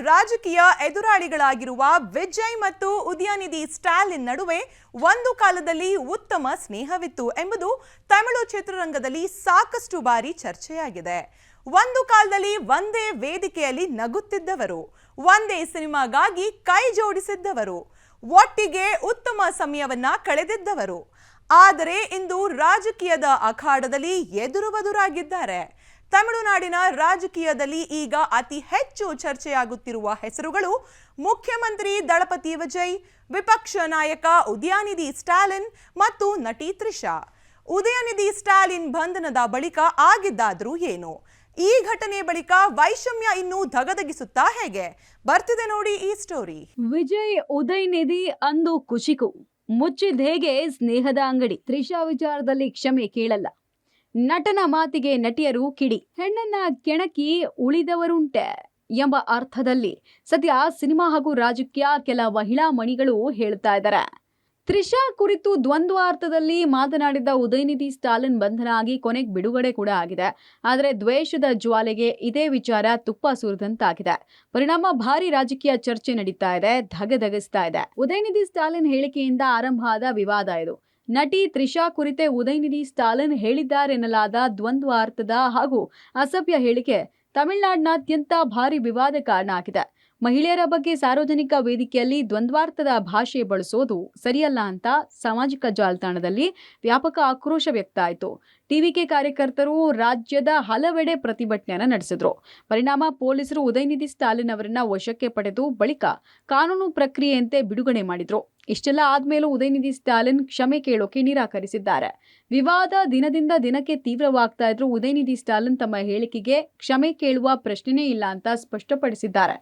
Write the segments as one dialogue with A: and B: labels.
A: ರಾಜಕೀಯ ಎದುರಾಳಿಗಳಾಗಿರುವ ವಿಜಯ್ ಮತ್ತು ಉದಯನಿಧಿ ಸ್ಟಾಲಿನ್ ನಡುವೆ ಒಂದು ಕಾಲದಲ್ಲಿ ಉತ್ತಮ ಸ್ನೇಹವಿತ್ತು ಎಂಬುದು ತಮಿಳು ಚಿತ್ರರಂಗದಲ್ಲಿ ಸಾಕಷ್ಟು ಬಾರಿ ಚರ್ಚೆಯಾಗಿದೆ. ಒಂದು ಕಾಲದಲ್ಲಿ ಒಂದೇ ವೇದಿಕೆಯಲ್ಲಿ ನಗುತ್ತಿದ್ದವರು, ಒಂದೇ ಸಿನಿಮಾಗಾಗಿ ಕೈ ಜೋಡಿಸಿದ್ದವರು, ಒಟ್ಟಿಗೆ ಉತ್ತಮ ಸಮಯವನ್ನ ಕಳೆದಿದ್ದವರು. ಆದರೆ ಇಂದು ರಾಜಕೀಯದ ಅಖಾಡದಲ್ಲಿ ಎದುರಾಗಿದ್ದಾರೆ. ತಮಿಳುನಾಡಿನ ರಾಜಕೀಯದಲ್ಲಿ ಈಗ ಅತಿ ಹೆಚ್ಚು ಚರ್ಚೆಯಾಗುತ್ತಿರುವ ಹೆಸರುಗಳು ಮುಖ್ಯಮಂತ್ರಿ ದಳಪತಿ ವಿಜಯ್, ವಿಪಕ್ಷ ನಾಯಕ ಉದಯನಿಧಿ ಸ್ಟಾಲಿನ್ ಮತ್ತು ನಟಿ ತ್ರಿಷಾ. ಉದಯನಿಧಿ ಸ್ಟಾಲಿನ್ ಬಂಧನದ ಬಳಿಕ ಆಗಿದ್ದಾದ್ರೂ ಏನು? ಈ ಘಟನೆ ಬಳಿಕ ವೈಷಮ್ಯ ಇನ್ನೂ ಧಗಧಗಿಸುತ್ತಾ ಹೇಗೆ? ಬರ್ತಿದೆ ನೋಡಿ ಈ ಸ್ಟೋರಿ.
B: ವಿಜಯ್ ಉದಯನಿಧಿ ಅಂದು ಕುಚಿಕು, ಮುಚ್ಚಿದ ಹೇಗೆ ಸ್ನೇಹದ ಅಂಗಡಿ. ತ್ರಿಷಾ ವಿಚಾರದಲ್ಲಿ ಕ್ಷಮೆ ಕೇಳಲ್ಲ. ನಟನ ಮಾತಿಗೆ ನಟಿಯರು ಕಿಡಿ. ಹೆಣ್ಣನ್ನ ಕೆಣಕಿ ಉಳಿದವರುಂಟೆ ಎಂಬ ಅರ್ಥದಲ್ಲಿ ಸದ್ಯ ಸಿನಿಮಾ ಹಾಗೂ ರಾಜಕೀಯ ಕೆಲ ಮಹಿಳಾ ಮಣಿಗಳು ಹೇಳ್ತಾ ಇದ್ದಾರೆ. ತ್ರಿಷಾ ಕುರಿತು ದ್ವಂದ್ವಾರ್ಥದಲ್ಲಿ ಮಾತನಾಡಿದ್ದ ಉದಯನಿಧಿ ಸ್ಟಾಲಿನ್ ಬಂಧನ ಆಗಿ ಕೊನೆಗೆ ಬಿಡುಗಡೆ ಕೂಡ ಆಗಿದೆ. ಆದರೆ ದ್ವೇಷದ ಜ್ವಾಲೆಗೆ ಇದೇ ವಿಚಾರ ತುಪ್ಪ ಸುರಿದಂತಾಗಿದೆ. ಪರಿಣಾಮ ಭಾರಿ ರಾಜಕೀಯ ಚರ್ಚೆ ನಡೀತಾ ಇದೆ, ಧಗಧಗಿಸ್ತಾ ಇದೆ. ಉದಯನಿಧಿ ಸ್ಟಾಲಿನ್ ಹೇಳಿಕೆಯಿಂದ ಆರಂಭ ಆದ ವಿವಾದ ಇದು. ನಟಿ ತ್ರಿಷಾ ಕುರಿತೆ ಉದಯನಿಧಿ ಸ್ಟಾಲಿನ್ ಹೇಳಿದ್ದಾರೆನ್ನಲಾದ ದ್ವಂದ್ವಾರ್ಥದ ಹಾಗೂ ಅಸಭ್ಯ ಹೇಳಿಕೆ ತಮಿಳುನಾಡಿನಾದ್ಯಂತ ಭಾರಿ ವಿವಾದ ಕಾರಣ ಆಗಿದೆ. ಮಹಿಳೆಯರ ಬಗ್ಗೆ ಸಾರ್ವಜನಿಕ ವೇದಿಕೆಯಲ್ಲಿ ದ್ವಂದ್ವಾರ್ಥದ ಭಾಷೆ ಬಳಸೋದು ಸರಿಯಲ್ಲ ಅಂತ ಸಾಮಾಜಿಕ ಜಾಲತಾಣದಲ್ಲಿ ವ್ಯಾಪಕ ಆಕ್ರೋಶ ವ್ಯಕ್ತ ಆಯಿತು. ಟಿವಿಕೆ ಕಾರ್ಯಕರ್ತರು ರಾಜ್ಯದ ಹಲವೆಡೆ ಪ್ರತಿಭಟನೆಯನ್ನು ನಡೆಸಿದ್ರು. ಪರಿಣಾಮ ಪೊಲೀಸರು ಉದಯನಿಧಿ ಸ್ಟಾಲಿನ್ ಅವರನ್ನ ವಶಕ್ಕೆ ಪಡೆದು ಬಳಿಕ ಕಾನೂನು ಪ್ರಕ್ರಿಯೆಯಂತೆ ಬಿಡುಗಡೆ ಮಾಡಿದ್ರು. ಇಷ್ಟೆಲ್ಲ ಆದ್ಮೇಲೂ ಉದಯನಿಧಿ ಸ್ಟಾಲಿನ್ ಕ್ಷಮೆ ಕೇಳೋಕೆ ನಿರಾಕರಿಸಿದ್ದಾರೆ. ವಿವಾದ ದಿನದಿಂದ ದಿನಕ್ಕೆ ತೀವ್ರವಾಗ್ತಾ ಇದ್ರು ಉದಯನಿಧಿ ಸ್ಟಾಲಿನ್ ತಮ್ಮ ಹೇಳಿಕೆಗೆ ಕ್ಷಮೆ ಕೇಳುವ ಪ್ರಶ್ನೆನೇ ಇಲ್ಲ ಅಂತ ಸ್ಪಷ್ಟಪಡಿಸಿದ್ದಾರೆ.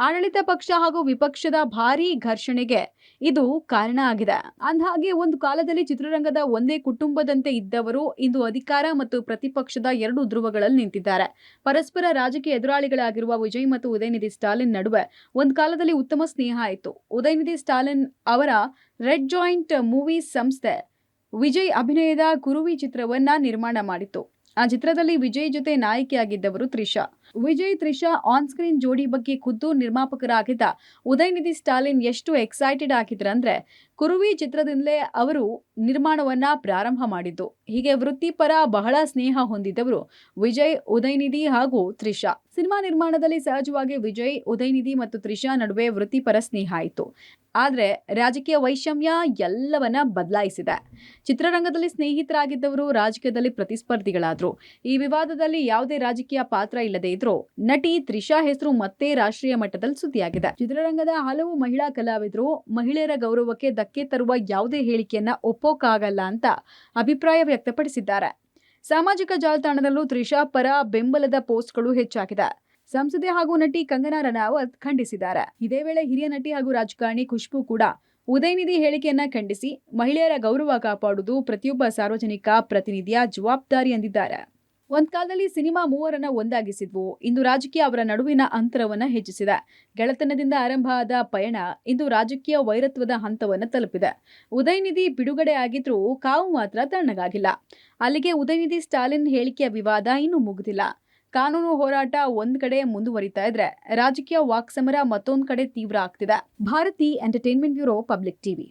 B: ಆಡಳಿತ ಪಕ್ಷ ಹಾಗೂ ವಿಪಕ್ಷದ ಭಾರೀ ಘರ್ಷಣೆಗೆ ಇದು ಕಾರಣ ಆಗಿದೆ. ಅಂದಹಾಗೆ ಒಂದು ಕಾಲದಲ್ಲಿ ಚಿತ್ರರಂಗದ ಒಂದೇ ಕುಟುಂಬದಂತೆ ಇದ್ದವರು ಇಂದು ಅಧಿಕಾರ ಮತ್ತು ಪ್ರತಿಪಕ್ಷದ ಎರಡು ಧ್ರುವಗಳಲ್ಲಿ ನಿಂತಿದ್ದಾರೆ. ಪರಸ್ಪರ ರಾಜಕೀಯ ಎದುರಾಳಿಗಳಾಗಿರುವ ವಿಜಯ್ ಮತ್ತು ಉದಯನಿಧಿ ಸ್ಟಾಲಿನ್ ನಡುವೆ ಒಂದು ಕಾಲದಲ್ಲಿ ಉತ್ತಮ ಸ್ನೇಹ ಇತ್ತು. ಉದಯನಿಧಿ ಸ್ಟಾಲಿನ್ ಅವರ ರೆಡ್ ಜಾಯಿಂಟ್ ಮೂವೀಸ್ ಸಂಸ್ಥೆ ವಿಜಯ್ ಅಭಿನಯದ ಕುರುವಿ ಚಿತ್ರವನ್ನ ನಿರ್ಮಾಣ ಮಾಡಿತ್ತು. ಆ ಚಿತ್ರದಲ್ಲಿ ವಿಜಯ್ ಜೊತೆ ನಾಯಕಿಯಾಗಿದ್ದವರು ತ್ರಿಷಾ. ವಿಜಯ್ ತ್ರಿಷಾ ಆನ್ ಸ್ಕ್ರೀನ್ ಜೋಡಿ ಬಗ್ಗೆ ಖುದ್ದು ನಿರ್ಮಾಪಕರಾಗಿದ್ದ ಉದಯನಿಧಿ ಸ್ಟಾಲಿನ್ ಎಷ್ಟು ಎಕ್ಸೈಟೆಡ್ ಆಗಿದ್ರಂದ್ರೆ ಕುರುವಿ ಚಿತ್ರದಿಂದಲೇ ಅವರು ನಿರ್ಮಾಣವನ್ನ ಪ್ರಾರಂಭ ಮಾಡಿದ್ದು. ಹೀಗೆ ವೃತ್ತಿಪರ ಬಹಳ ಸ್ನೇಹ ಹೊಂದಿದ್ದವರು ವಿಜಯ್, ಉದಯನಿಧಿ ಹಾಗೂ ತ್ರಿಷಾ. ಸಿನಿಮಾ ನಿರ್ಮಾಣದಲ್ಲಿ ಸಹಜವಾಗಿ ವಿಜಯ್, ಉದಯನಿಧಿ ಮತ್ತು ತ್ರಿಷಾ ನಡುವೆ ವೃತ್ತಿಪರ ಸ್ನೇಹ ಇತ್ತು. ಆದ್ರೆ ರಾಜಕೀಯ ವೈಷಮ್ಯ ಎಲ್ಲವನ್ನ ಬದಲಾಯಿಸಿದೆ. ಚಿತ್ರರಂಗದಲ್ಲಿ ಸ್ನೇಹಿತರಾಗಿದ್ದವರು ರಾಜಕೀಯದಲ್ಲಿ ಪ್ರತಿಸ್ಪರ್ಧಿಗಳಾದ್ರು. ಈ ವಿವಾದದಲ್ಲಿ ಯಾವುದೇ ರಾಜಕೀಯ ಪಾತ್ರ ಇಲ್ಲದೆ ಇದ್ರೂ ನಟಿ ತ್ರಿಷಾ ಹೆಸರು ಮತ್ತೆ ರಾಷ್ಟ್ರೀಯ ಮಟ್ಟದಲ್ಲಿ ಸುದ್ದಿಯಾಗಿದೆ. ಚಿತ್ರರಂಗದ ಹಲವು ಮಹಿಳಾ ಕಲಾವಿದರು ಮಹಿಳೆಯರ ಗೌರವಕ್ಕೆ ಧಕ್ಕೆ ತರುವ ಯಾವುದೇ ಹೇಳಿಕೆಯನ್ನ ಒಪ್ಪೋಕ್ಕಾಗಲ್ಲ ಅಂತ ಅಭಿಪ್ರಾಯ ವ್ಯಕ್ತಪಡಿಸಿದ್ದಾರೆ. ಸಾಮಾಜಿಕ ಜಾಲತಾಣದಲ್ಲೂ ತ್ರಿಷಾ ಪರ ಬೆಂಬಲದ ಪೋಸ್ಟ್ಗಳು ಹೆಚ್ಚಾಗಿದೆ. ಸಂಸದೆ ಹಾಗೂ ನಟಿ ಕಂಗನಾ ರನಾವತ್ ಖಂಡಿಸಿದ್ದಾರೆ. ಇದೇ ವೇಳೆ ಹಿರಿಯ ನಟಿ ಹಾಗೂ ರಾಜಕಾರಣಿ ಖುಷ್ಬೂ ಕೂಡ ಉದಯನಿಧಿ ಹೇಳಿಕೆಯನ್ನ ಖಂಡಿಸಿ ಮಹಿಳೆಯರ ಗೌರವ ಕಾಪಾಡುವುದು ಪ್ರತಿಯೊಬ್ಬ ಸಾರ್ವಜನಿಕ ಪ್ರತಿನಿಧಿಯ ಜವಾಬ್ದಾರಿ ಎಂದಿದ್ದಾರೆ. ಒಂದ್ ಕಾಲದಲ್ಲಿ ಸಿನಿಮಾ ಮೂವರನ್ನ ಒಂದಾಗಿಸಿದ್ವು. ಇಂದು ರಾಜಕೀಯ ಅವರ ನಡುವಿನ ಅಂತರವನ್ನ ಹೆಚ್ಚಿಸಿದೆ. ಗೆಳೆತನದಿಂದ ಆರಂಭ ಆದ ಪಯಣ ಇಂದು ರಾಜಕೀಯ ವೈರತ್ವದ ಹಂತವನ್ನ ತಲುಪಿದೆ. ಉದಯನಿಧಿ ಬಿಡುಗಡೆ ಆಗಿದ್ರೂ ಕಾವು ಮಾತ್ರ ತಣ್ಣಗಾಗಿಲ್ಲ. ಅಲ್ಲಿಗೆ ಉದಯನಿಧಿ ಸ್ಟಾಲಿನ್ ಹೇಳಿಕೆಯ ವಿವಾದ ಇನ್ನೂ ಮುಗಿದಿಲ್ಲ. ಕಾನೂನು ಹೋರಾಟ ಒಂದ್ ಕಡೆ ಮುಂದುವರಿತಾ ಇದ್ರೆ ರಾಜಕೀಯ ವಾಕ್ಸಮರ ಮತ್ತೊಂದ್ ಕಡೆ ತೀವ್ರ ಆಗ್ತಿದೆ. Bharati entertainment bureau, public TV.